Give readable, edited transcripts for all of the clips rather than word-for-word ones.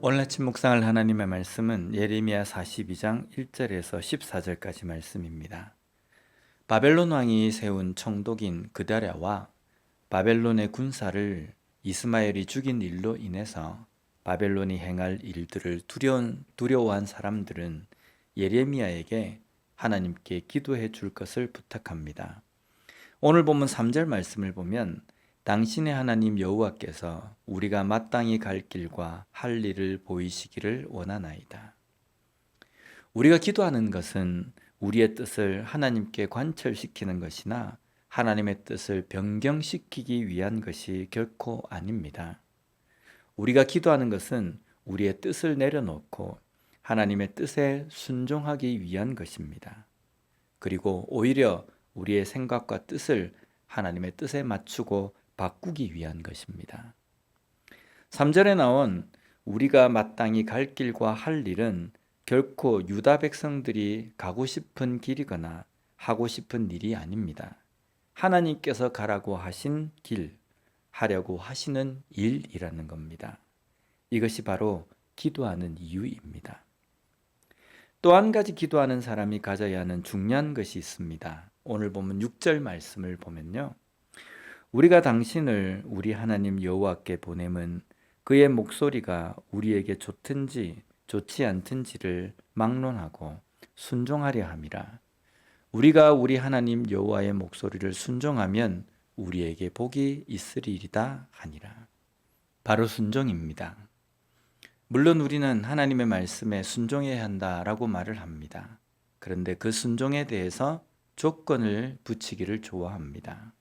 오늘 아침 묵상할 하나님의 말씀은 예레미야 42장 1절에서 14절까지 말씀입니다. 바벨론 왕이 세운 총독인 그다랴와 바벨론의 군사를 이스마엘이 죽인 일로 인해서 바벨론이 행할 일들을 두려워한 사람들은 예레미야에게 하나님께 기도해 줄 것을 부탁합니다. 오늘 본문 3절 말씀을 보면 당신의 하나님 여호와께서 우리가 마땅히 갈 길과 할 일을 보이시기를 원하나이다. 우리가 기도하는 것은 우리의 뜻을 하나님께 관철시키는 것이나 하나님의 뜻을 변경시키기 위한 것이 결코 아닙니다. 우리가 기도하는 것은 우리의 뜻을 내려놓고 하나님의 뜻에 순종하기 위한 것입니다. 그리고 오히려 우리의 생각과 뜻을 하나님의 뜻에 맞추고 바꾸기 위한 것입니다. 3절에 나온 우리가 마땅히 갈 길과 할 일은 결코 유다 백성들이 가고 싶은 길이거나 하고 싶은 일이 아닙니다. 하나님께서 가라고 하신 길, 하려고 하시는 일이라는 겁니다. 이것이 바로 기도하는 이유입니다. 또 한 가지 기도하는 사람이 가져야 하는 중요한 것이 있습니다. 오늘 보면 6절 말씀을 보면요. 우리가 당신을 우리 하나님 여호와께 보냄은 그의 목소리가 우리에게 좋든지 좋지 않든지를 막론하고 순종하려 함이라. 우리가 우리 하나님 여호와의 목소리를 순종하면 우리에게 복이 있으리이다 하니라. 바로 순종입니다. 물론 우리는 하나님의 말씀에 순종해야 한다라고 말을 합니다. 그런데 그 순종에 대해서 조건을 붙이기를 좋아합니다.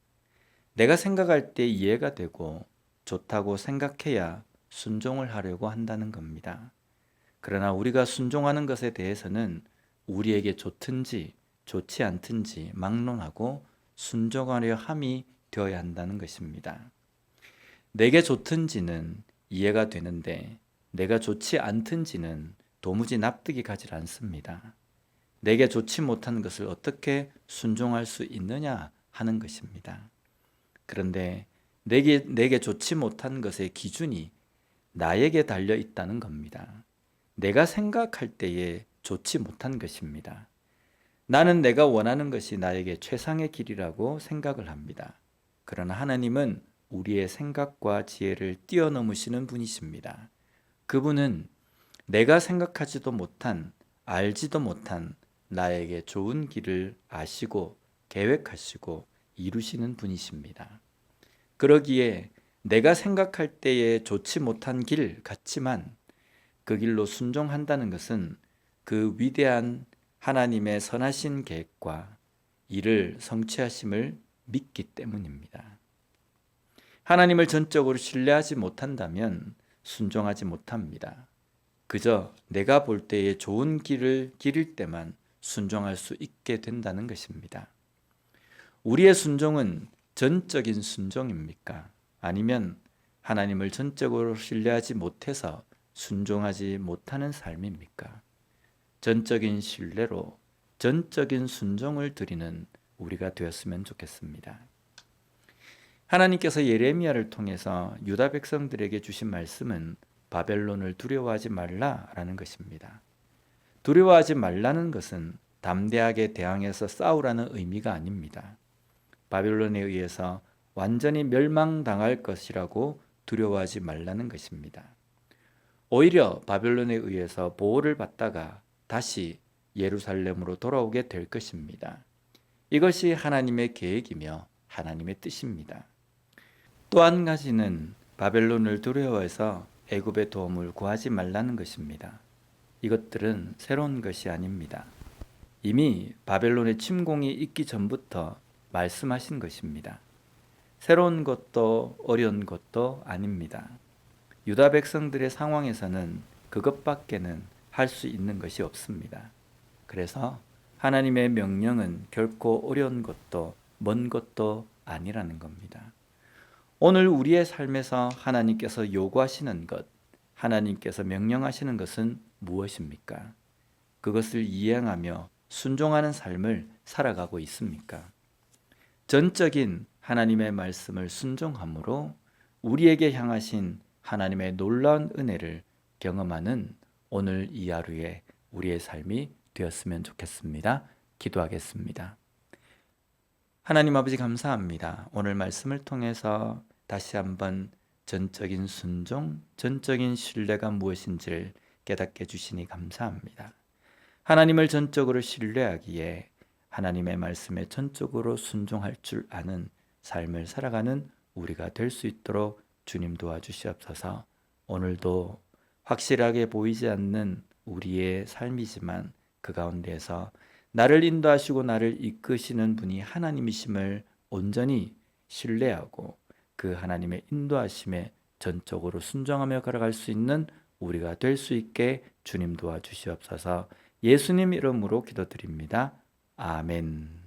내가 생각할 때 이해가 되고 좋다고 생각해야 순종을 하려고 한다는 겁니다. 그러나 우리가 순종하는 것에 대해서는 우리에게 좋든지 좋지 않든지 막론하고 순종하려 함이 되어야 한다는 것입니다. 내게 좋든지는 이해가 되는데 내가 좋지 않든지는 도무지 납득이 가지 않습니다. 내게 좋지 못한 것을 어떻게 순종할 수 있느냐 하는 것입니다. 그런데 내게 좋지 못한 것의 기준이 나에게 달려 있다는 겁니다. 내가 생각할 때에 좋지 못한 것입니다. 나는 내가 원하는 것이 나에게 최상의 길이라고 생각을 합니다. 그러나 하나님은 우리의 생각과 지혜를 뛰어넘으시는 분이십니다. 그분은 내가 생각하지도 못한, 알지도 못한 나에게 좋은 길을 아시고 계획하시고 이루시는 분이십니다. 그러기에 내가 생각할 때에 좋지 못한 길 같지만 그 길로 순종한다는 것은 그 위대한 하나님의 선하신 계획과 이를 성취하심을 믿기 때문입니다. 하나님을 전적으로 신뢰하지 못한다면 순종하지 못합니다. 그저 내가 볼 때에 좋은 길을 기를 때만 순종할 수 있게 된다는 것입니다. 우리의 순종은 전적인 순종입니까? 아니면 하나님을 전적으로 신뢰하지 못해서 순종하지 못하는 삶입니까? 전적인 신뢰로 전적인 순종을 드리는 우리가 되었으면 좋겠습니다. 하나님께서 예레미야를 통해서 유다 백성들에게 주신 말씀은 바벨론을 두려워하지 말라라는 것입니다. 두려워하지 말라는 것은 담대하게 대항해서 싸우라는 의미가 아닙니다. 바벨론에 의해서 완전히 멸망당할 것이라고 두려워하지 말라는 것입니다. 오히려 바벨론에 의해서 보호를 받다가 다시 예루살렘으로 돌아오게 될 것입니다. 이것이 하나님의 계획이며 하나님의 뜻입니다. 또 한 가지는 바벨론을 두려워해서 애굽의 도움을 구하지 말라는 것입니다. 이것들은 새로운 것이 아닙니다. 이미 바벨론의 침공이 있기 전부터 말씀하신 것입니다. 새로운 것도 어려운 것도 아닙니다. 유다 백성들의 상황에서는 그것밖에는 할 수 있는 것이 없습니다. 그래서 하나님의 명령은 결코 어려운 것도 먼 것도 아니라는 겁니다. 오늘 우리의 삶에서 하나님께서 요구하시는 것, 하나님께서 명령하시는 것은 무엇입니까? 그것을 이행하며 순종하는 삶을 살아가고 있습니까? 전적인 하나님의 말씀을 순종함으로 우리에게 향하신 하나님의 놀라운 은혜를 경험하는 오늘 이 하루에 우리의 삶이 되었으면 좋겠습니다. 기도하겠습니다. 하나님 아버지 감사합니다. 오늘 말씀을 통해서 다시 한번 전적인 순종, 전적인 신뢰가 무엇인지를 깨닫게 해주시니 감사합니다. 하나님을 전적으로 신뢰하기에 하나님의 말씀에 전적으로 순종할 줄 아는 삶을 살아가는 우리가 될 수 있도록 주님 도와주시옵소서. 오늘도 확실하게 보이지 않는 우리의 삶이지만 그 가운데서 나를 인도하시고 나를 이끄시는 분이 하나님이심을 온전히 신뢰하고 그 하나님의 인도하심에 전적으로 순종하며 걸어갈 수 있는 우리가 될 수 있게 주님 도와주시옵소서. 예수님 이름으로 기도드립니다. 아멘.